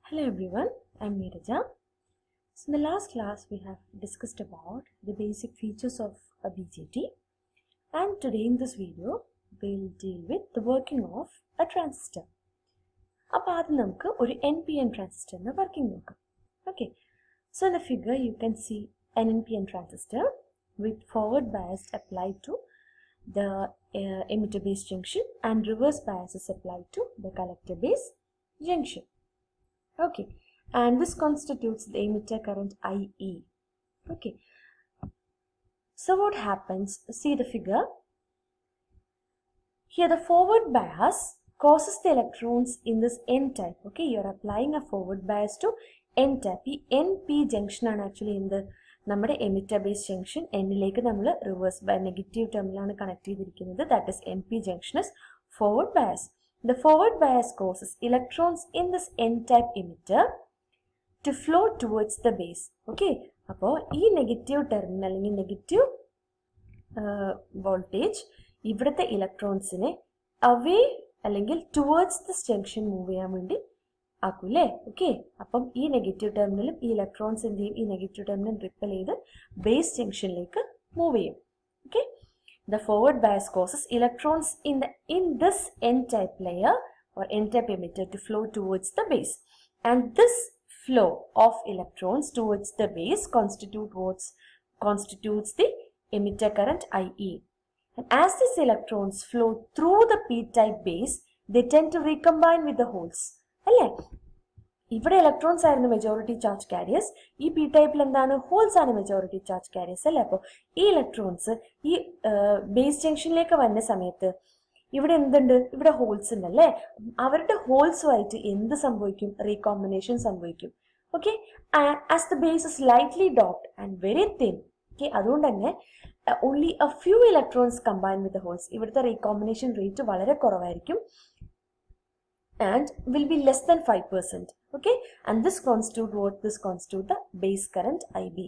Hello everyone, I'm Neeraja. So in the last class we have discussed about the basic features of a BJT, and today in this video we'll deal with the working of a transistor. അപ്പോൾ ആദ്യം നമുക്ക് ഒരു NPN transistor working നോക്കാം. Okay, so in the figure you can see an NPN transistor with forward bias applied to the emitter base junction and reverse bias is applied to the collector base junction. Okay, and this constitutes the emitter current IE. Okay, so what happens? See the figure. Here the forward bias causes the electrons in this N-type. Okay, you are applying a forward bias to N-type. NP junction ആണ് actually in the നമ്മുടെ emitter base junction. N-ലേക്ക് നമ്മൾ reverse by negative terminal connect ചെയ്തിരിക്കുന്നത്. That is NP junction is forward bias. The forward bias causes electrons in this N-type emitter to flow towards the base. Okay, അപ്പോൾ ഈ negative terminal അല്ലെങ്കിൽ negative voltage ഇവിടുത്തെ ഇലക്ട്രോൺസിനെ away അല്ലെങ്കിൽ towards this junction move ചെയ്യാൻ വേണ്ടി ആക്കൂല്ലേ. Okay, അപ്പം ഈ negative ടെർമിനലും ഈ ഇലക്ട്രോൺസ് എന്ത് ചെയ്യും, ഈ നെഗറ്റീവ് ടെർമിനൽ റിപ്പൽ ചെയ്ത് ബേസ് ജംഗ്ഷനിലേക്ക് മൂവ് ചെയ്യും. Okay, the forward bias causes electrons in this N-type layer or N-type emitter to flow towards the base, and this flow of electrons towards the base constitutes the emitter current IE. And as these electrons flow through the P-type base, they tend to recombine with the holes. അല്ലേ, ഇവിടെ electrons ആയിരുന്നു majority charge careers, ഈ P ടൈപ്പിൽ എന്താണ്, holes ആണ് majority charge careers അല്ലേ. അപ്പോൾ ഈ ഇലക്ട്രോൺസ് ഈ ബേസ് ജംഗ്ഷനിലേക്ക് വരുന്ന സമയത്ത് ഇവിടെ എന്തുണ്ട്, ഇവിടെ ഹോൾസ് ഉണ്ടല്ലേ, അവരുടെ ഹോൾസുമായിട്ട് എന്ത് സംഭവിക്കും, റീകോമ്പിനേഷൻ സംഭവിക്കും. Okay, as the base is lightly doped and very thin. Okay, അതുകൊണ്ട് തന്നെ only a few electrons combine with the holes, ഇവിടുത്തെ റീകോമ്പിനേഷൻ റേറ്റ് വളരെ കുറവായിരിക്കും and will be less than 5%. Okay, and this constitute the base current IB,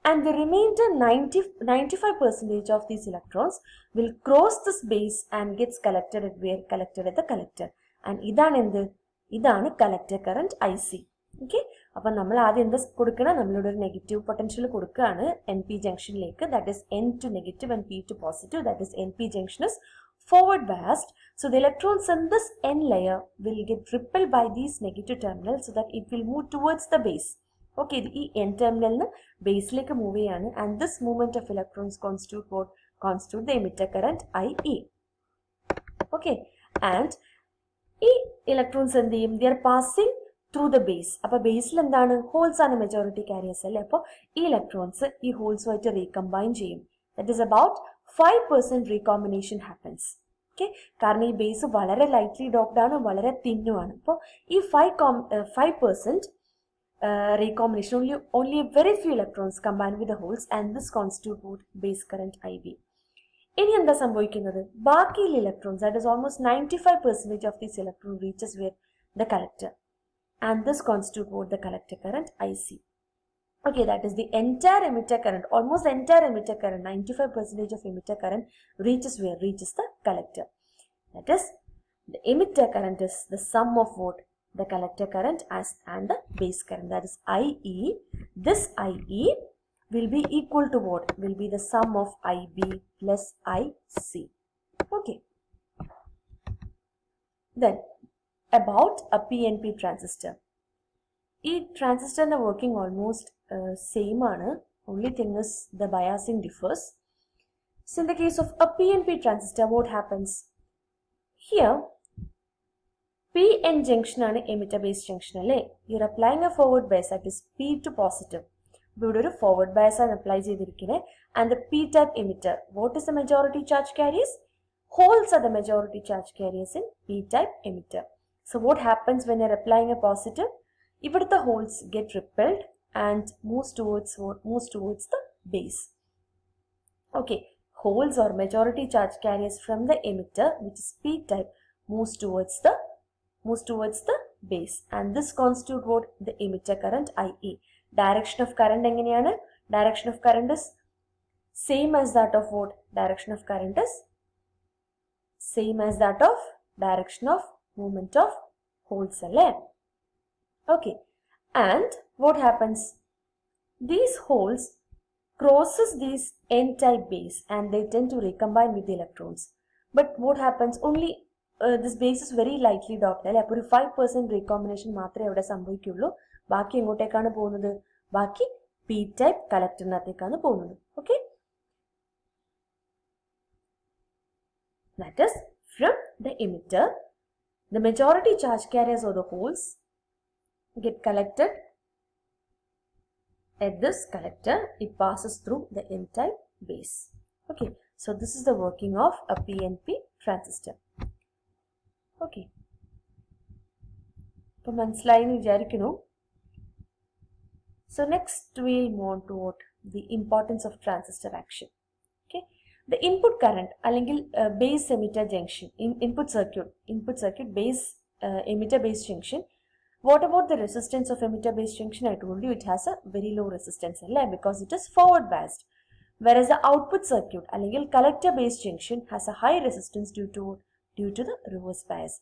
and the remainder 95% of these electrons will cross this base and gets collected at the collector, and idana collector current IC. Okay, അപ്പോൾ നമ്മൾ ആദ്യം എന്താ കൊടുക്കണം, നമ്മളുടെ ഒരു negative potential കൊടുക്കുകയാണ് NP ജംഗ്ഷനിലേക്ക്, that is N to negative and P to positive, that is NP junction is forward biased, so the electrons in this N layer will get repelled by these negative terminals so that it will move towards the base. Okay, ഈ N terminal ബേസിലേക്ക് move ചെയ്യാണ്, and this movement of electrons constitute the emitter current IE. Okay, and ഈ electrons എന്ത് ചെയ്യും, they are passing through the base. അപ്പോൾ ബേസിൽ എന്താണ്, holes ആണ് majority careers അല്ലേ. അപ്പോൾ ഈ ഇലക്ട്രോൺസ് ഈ ഹോൾസുമായിട്ട് റീകമ്പൈൻ ചെയ്യും. That is about 5% recombination happens. Okay, കാരണം ഈ ബേസ് വളരെ ലൈറ്റ്ലി ഡോപ്ഡ് ആണ്, വളരെ തിന്നുമാണ്. അപ്പോൾ ഈ 5% recombination, only a very few electrons combine with the holes, and this constitute base current IB. ഇനി എന്താ സംഭവിക്കുന്നത്, ബാക്കിയുള്ള electrons, that is almost 95% of these electrons reaches where the collector, and this constitute the collector current IC. Okay, that is the entire emitter current, almost the entire emitter current, 95% of emitter current reaches where? Reaches the collector. That is, the emitter current is the sum of what? The collector current and the base current, that is IE. This IE will be equal to what? Will be the sum of IB plus IC. Okay. Then, about a PNP transistor. ഈ ട്രാൻസിസ്റ്ററിന്റെ working almost same ആണ്, only thing is the biasing differs. So in the case of a PNP transistor, what happens? Here, PN junction ആണ് emitter base junction അല്ലേ, you're applying a forward bias, that is P to positive. ഇവിടെ ഒരു forward bias ആണ് apply ചെയ്തിരിക്കുന്നത്, and the P-type emitter, what is the majority charge carriers? Holes are the majority charge carriers in P-type emitter. So what happens when you're applying a positive? ഇവിടുത്തെ holes get repelled and moves towards the base. Okay, holes or majority charge carriers from the emitter, which is P-type, moves towards the base, and this constitute what? The emitter current IE. Direction of current എങ്ങനെയാണ്? Direction of current is same as that of what? Direction of current is same as that of direction of movement of holes അല്ലേ. Okay, and what happens? These holes crosses these n-type base and they tend to recombine with the electrons. But what happens? Only this base is very lightly doped. അപ്പോൾ ഒരു 5% recombination മാത്രമേ അവിടെ സംഭവിക്കുള്ളൂ. ബാക്കി എങ്ങോട്ടേക്കാണ് പോകുന്നത്? ബാക്കി p-type കളക്ടറിനകത്തേക്കാണ് പോകുന്നത്. Okay? That is, from the emitter, the majority charge carriers or the holes get collected at this collector. It passes through the n-type base. Okay, so this is the working of a PNP transistor. Okay, so next we'll move on to the importance of transistor action. Okay, the input current അല്ലെങ്കിൽ base emitter junction in input circuit base emitter base junction. What about the resistance of emitter base junction? I told you it has a very low resistance because it is forward biased. Whereas the output circuit അല്ലെങ്കിൽ collector base junction has a high resistance due to the reverse bias.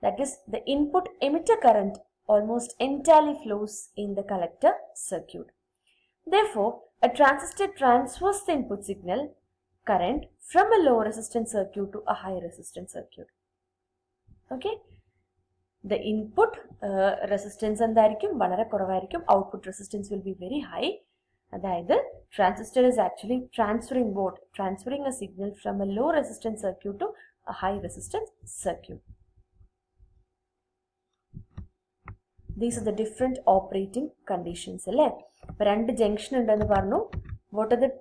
That is, the input emitter current almost entirely flows in the collector circuit. Therefore, a transistor transfers the input signal current from a low resistance circuit to a high resistance circuit. Okay? The input resistance എന്തായിരിക്കും? വളരെ കുറവായിരിക്കും. Output resistance will be very high. അതായത് transistor is actually transferring a signal from a low resistance circuit to a high resistance circuit. These are the different operating conditions. അല്ലേ? അപ്പോൾ രണ്ട് junction ഉണ്ടെന്ന് പറഞ്ഞു. What are the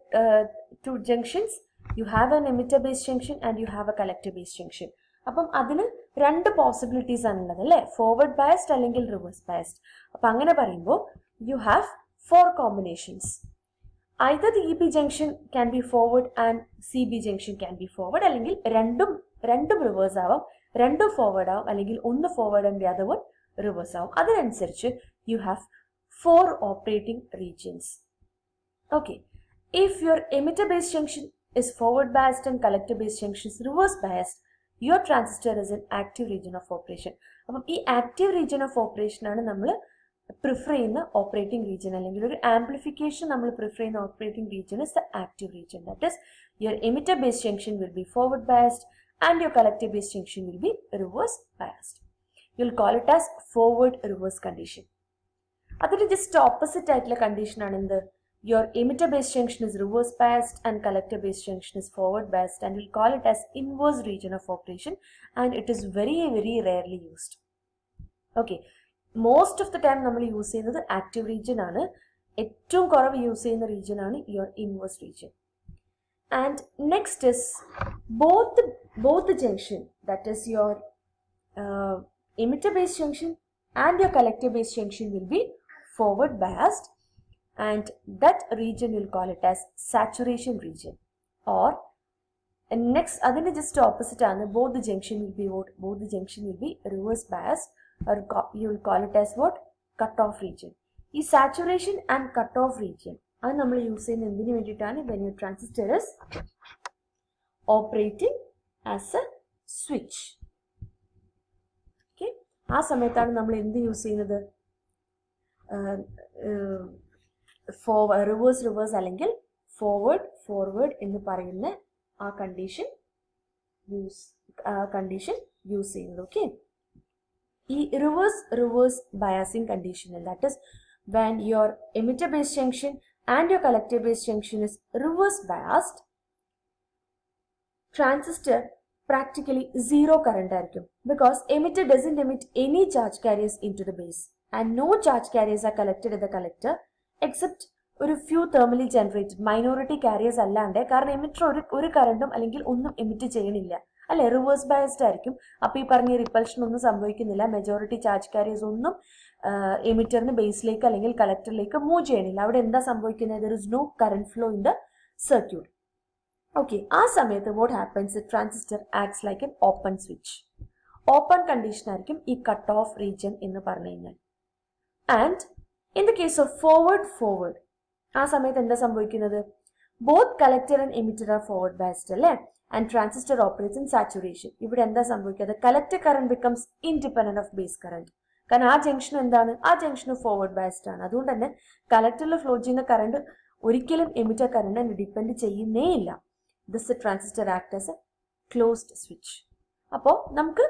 two junctions? You have an emitter based junction and you have a collector based junction. അപ്പം അതിന് രണ്ട് possibilities ആണുള്ളത് അല്ലേ? ഫോർവേഡ് ബയസ്ഡ് അല്ലെങ്കിൽ റിവേഴ്സ് ബയസ്ഡ്. അപ്പം അങ്ങനെ പറയുമ്പോൾ you have 4 combinations. either the EB junction can be forward and CB junction can be forward, അല്ലെങ്കിൽ രണ്ടും റിവേഴ്സ് ആവാം, രണ്ടും ഫോർവേഡ് ആവാം, അല്ലെങ്കിൽ ഒന്ന് forward and the other one reverse ആവും. അതിനനുസരിച്ച് you have 4 operating regions. Okay, if your emitter based junction is forward biased and collector based junction is reverse biased, your transistor is an active region of operation. അപ്പം ഈ active region of operation ആണ് നമ്മൾ prefer ചെയ്യുന്ന operating region, അല്ലെങ്കിൽ ഒരു amplification നമ്മൾ prefer ചെയ്യുന്ന operating region is the active region. That is your emitter based junction will be forward biased and your collector based junction will be reverse biased. You will call it as forward reverse condition. അതിന് just opposite ആയിട്ടുള്ള condition ആണ് എന്ത്? Your emitter based junction is reverse biased and collector based junction is forward biased, and we'll call it as inverse region of operation, and it is very very rarely used. Okay, most of the time നമ്മൾ use ചെയ്യുന്നത് active region ആണ്. ഏറ്റവും കുറവ് use ചെയ്യുന്ന region ആണ് your inverse region. And next is both the junction, that is your emitter based junction and your collector based junction will be forward biased, and that region we'll call it as saturation region. Or next adine just opposite aanu, both the junction will be reverse biased, or you will call it as what? Cutoff region. Ee saturation and cutoff region adu nammal use cheyyunna endinu vendittana? When your transistor is operating as a switch. Okay, aa samayathana nammal endu use cheyyunnathu? Reverse അല്ലെങ്കിൽ forward എന്ന് പറയുന്ന ആ condition use ചെയ്യുന്നത്. Okay, ഈ reverse biasing കണ്ടീഷനിൽ, that is when your emitter based junction and your collector based junction is reverse biased, transistor practically zero current ആയിരിക്കും, because emitter doesn't emit any charge carriers into the base and no charge carriers are collected at the collector except ഒരു few thermally generated minority carriers അല്ലാണ്ട്. കാരണം emitter ഒരു കറണ്ടും അല്ലെങ്കിൽ ഒന്നും emit ചെയ്യണില്ല അല്ലെ, റിവേഴ്സ് ബയസ്ഡ് ആയിരിക്കും. അപ്പൊ ഈ പറഞ്ഞ റിപ്പൾഷൻ ഒന്നും സംഭവിക്കുന്നില്ല. മെജോറിറ്റി ചാർജ് കാരിയേഴ്സ് ഒന്നും എമിറ്ററിന് ബേസിലേക്ക് അല്ലെങ്കിൽ കളക്ടറിലേക്ക് മൂവ് ചെയ്യണില്ല. അവിടെ എന്താ സംഭവിക്കുന്നത്? There is no current flow in the circuit. Okay, ആ സമയത്ത് what happens? Transistor acts like an open switch. Open condition ആയിരിക്കും ഈ കട്ട് ഓഫ് റീജിയൻ എന്ന് പറഞ്ഞു കഴിഞ്ഞാൽ. And in the case of forward ആ സമയത്ത് എന്താ സംഭവിക്കുന്നത്? Both collector and emitter are forward biased അല്ലേ, and transistor operates in saturation. ഇവിടെ എന്താ സംഭവിക്കുന്നത്? Collector current becomes independent of base current. കാരണം ആ ജംഗ്ഷൻ എന്താണ്? ആ ജംഗ്ഷൻ ഫോർവേഡ് ബയസ്ഡ് ആണ്. അതുകൊണ്ട് തന്നെ കളക്ടറിൽ ഫ്ലോ ചെയ്യുന്ന കറണ്ട് ഒരിക്കലും എമിറ്റർ കറണ്ടിനെ ഡിപ്പെൻഡ് ചെയ്യുന്നേ ഇല്ല. This transistor act as a closed switch. അപ്പോൾ നമുക്ക്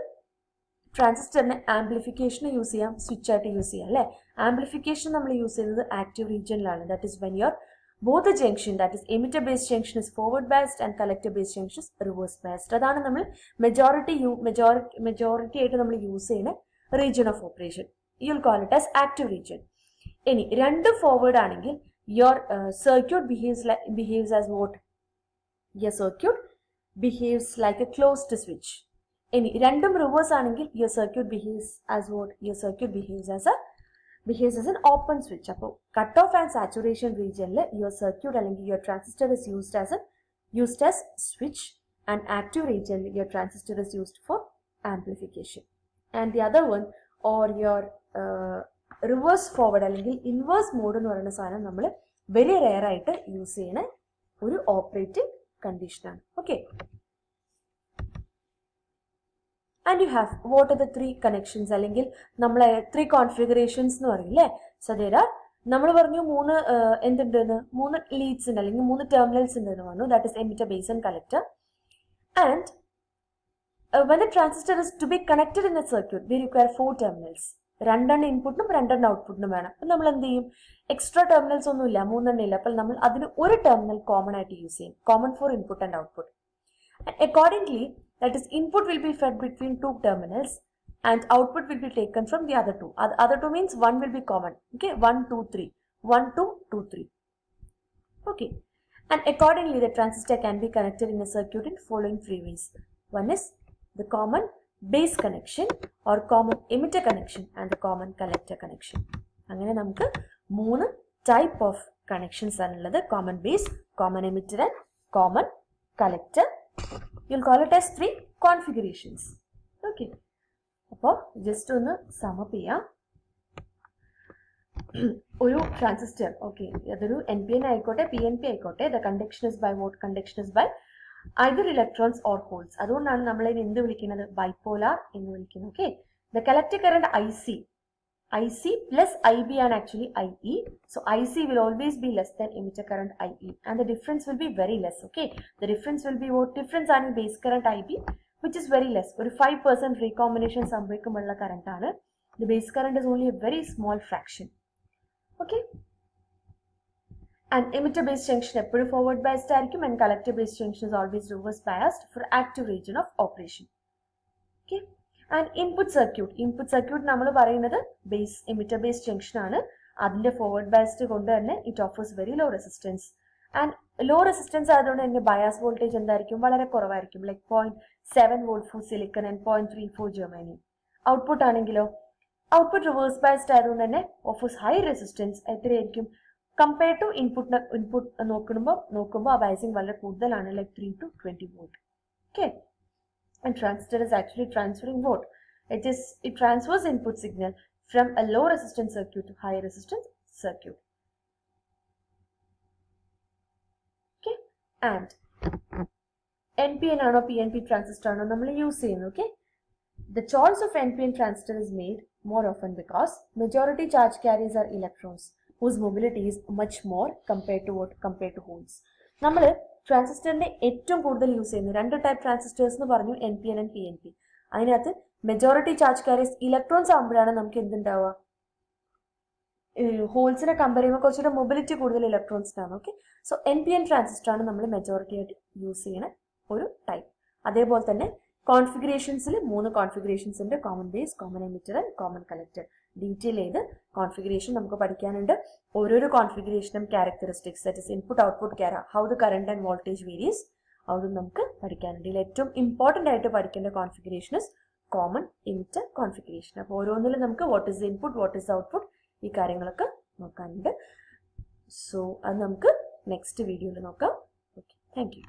ട്രാൻസിസ്റ്ററിനെ ആംപ്ലിഫിക്കേഷന് യൂസ് ചെയ്യാം, സ്വിച്ച് ആയിട്ട് യൂസ് ചെയ്യാം അല്ലേ? ആംപ്ലിഫിക്കേഷൻ നമ്മൾ യൂസ് ചെയ്യുന്നത് ആക്റ്റീവ് റീജിയനിലാണ്. That is when your both the junction, that is emitter based junction, is forward biased and collector based junction is reverse biased. അതാണ് നമ്മൾ majority ആയിട്ട് നമ്മൾ യൂസ് ചെയ്യുന്ന region of operation. You will call it as active region. ഇനി രണ്ടും forward ആണെങ്കിൽ your circuit behaves as what? Your circuit behaves like a closed switch. ഇനി രണ്ടും reverse ആണെങ്കിൽ your circuit behaves as what? Your circuit behaves as an open switch. അപ്പോൾ cutoff and saturation region your circuit അല്ലെങ്കിൽ your transistor is used as switch, and active region your transistor is used for amplification. And the other one, or your reverse forward അല്ലെങ്കിൽ inverse mode എന്ന് പറയുന്ന സാധനം നമ്മൾ very rare ആയിട്ട് use ചെയ്യുന്ന ഒരു operating condition ആണ്. Okay, and you have what are the three connections അല്ലെങ്കിൽ നമ്മൾ three configurations എന്ന് പറയില്ലേ? So there are, നമ്മൾ പറഞ്ഞു മൂന്ന് എന്തുണ്ടെന്ന്, മൂന്ന് ലീഡ്സ് ഉണ്ട് അല്ലെങ്കിൽ മൂന്ന് ടെർമിനൽസ് ഉണ്ടെന്ന് പറഞ്ഞു. That is emitter, base and collector. And when the transistor is to be connected in a circuit we require 4 terminals. രണ്ടെണ്ണം ഇൻപുട്ടിനും രണ്ടെണ്ണം ഔട്ട്പുട്ടിനും വേണം. അപ്പം നമ്മൾ എന്ത് ചെയ്യും? എക്സ്ട്രാ ടെർമിനൽസ് ഒന്നും ഇല്ല, മൂന്നെണ്ണം ഇല്ല. അപ്പോൾ നമ്മൾ അതിന് ഒരു ടെർമിനൽ കോമൺ ആയിട്ട് യൂസ് ചെയ്യും, common four input and output. And accordingly, that is input will be fed between 2 terminals and output will be taken from the other 2. Other 2 means 1 will be common. Okay, 1, 2, 3. 1, 2, 2, 3. Okay, and accordingly the transistor can be connected in a circuit in following 3 ways. One is the common base connection or common emitter connection and the common collector connection. അങ്ങനെ നമുക്ക് 3 type of connections ആണുള്ളത്: common base, common emitter and common collector. You'll call it as 3 configurations. Okay, അപ്പോൾ just ഒന്ന് sum up ചെയ്യാം. ഒരു transistor, okay, അതൊരു NPN ആയിക്കോട്ടെ PNP ആയിക്കോട്ടെ, the conduction is by what? Conduction is by either electrons or holes. അതുകൊണ്ടാണ് നമ്മൾ ഇതിനെ എന്ത് വിളിക്കുന്നത്? ബൈപോലാർ എന്ന് വിളിക്കുന്നത്. Okay, the collector current IC plus IB ആണ് actually IE. So IC will always be less than emitter current IE, and the difference will be very less. Okay, the difference will be what? Difference ആണ് base current IB, which is very less. ഒരു 5% recombination സംഭവിക്കുമ്പോഴുള്ള current ആണ്. The base current is only a very small fraction. Okay, and emitter based junction എപ്പോഴും forward biased ആയിരിക്കും, and collector based junction is always reverse biased for active region of operation. Okay, and input circuit നമ്മൾ പറയുന്നത് base emitter base junction ആണ്. അതിന്റെ forward biased കൊണ്ട് തന്നെ it offers very low resistance, and low resistance ആയതുകൊണ്ട് തന്നെ bias voltage എന്തായിരിക്കും? വളരെ കുറവായിരിക്കും, like 0.7 volt for silicon and 0.3 for germanium. Output ആണെങ്കിലോ, ഔട്ട്പുട്ട് റിവേഴ്സ് ബയസ്ഡ് ആയതുകൊണ്ട് തന്നെ ഓഫേഴ്സ് ഹൈ റെസിസ്റ്റൻസ്. എത്രയായിരിക്കും? കമ്പയർ ടു ഇൻപുട്ട് നോക്കുമ്പോൾ ആ ബയസിങ് വളരെ കൂടുതലാണ്, like 3 to 20 volt. Okay, and transistor is actually transferring what? It transfers input signal from a low resistance circuit to high resistance circuit. Okay, and NPN ആണോ PNP transistor ആണോ നമ്മൾ use ചെയ്യുന്നത്? Okay, the choice of NPN transistor is made more often because majority charge carriers are electrons whose mobility is much more compared to holes. നമ്മൾ ട്രാൻസിസ്റ്ററിന്റെ ഏറ്റവും കൂടുതൽ use ചെയ്യുന്ന 2 type transistors എന്ന് പറഞ്ഞു, NPN ആൻഡ് PNP. അതിനകത്ത് majority charge careers electrons ആകുമ്പോഴാണ് നമുക്ക് എന്തുണ്ടാവുക? ഹോൾസിനെ കമ്പയർ ചെയ്യുമ്പോൾ കുറച്ചുകൂടെ മൊബിലിറ്റി കൂടുതൽ ഇലക്ട്രോൺസിനാണ്. ഓക്കെ, സോ NPN ട്രാൻസിസ്റ്റർ ആണ് നമ്മൾ മെജോറിറ്റി ആയിട്ട് യൂസ് ചെയ്യുന്ന ഒരു ടൈപ്പ്. അതേപോലെ തന്നെ കോൺഫിഗറേഷൻസിൽ 3 കോൺഫിഗറേഷൻസ് ഉണ്ട്: common base, common emitter and common collector. Detail ചെയ്ത് കോൺഫിഗറേഷൻ നമുക്ക് പഠിക്കാനുണ്ട്. ഓരോരോ കോൺഫിഗറേഷനും characteristics, that is input output how the current and voltage varies, അതും നമുക്ക് പഠിക്കാനുണ്ട്. ഇതിൽ ഏറ്റവും ഇമ്പോർട്ടൻ്റ് ആയിട്ട് പഠിക്കേണ്ട configuration is common emitter configuration. അപ്പോൾ ഓരോന്നിലും നമുക്ക് what is the input, what is the output, ഈ കാര്യങ്ങളൊക്കെ നോക്കാനുണ്ട്. സോ അത് നമുക്ക് നെക്സ്റ്റ് വീഡിയോയിൽ നോക്കാം. Okay, thank U.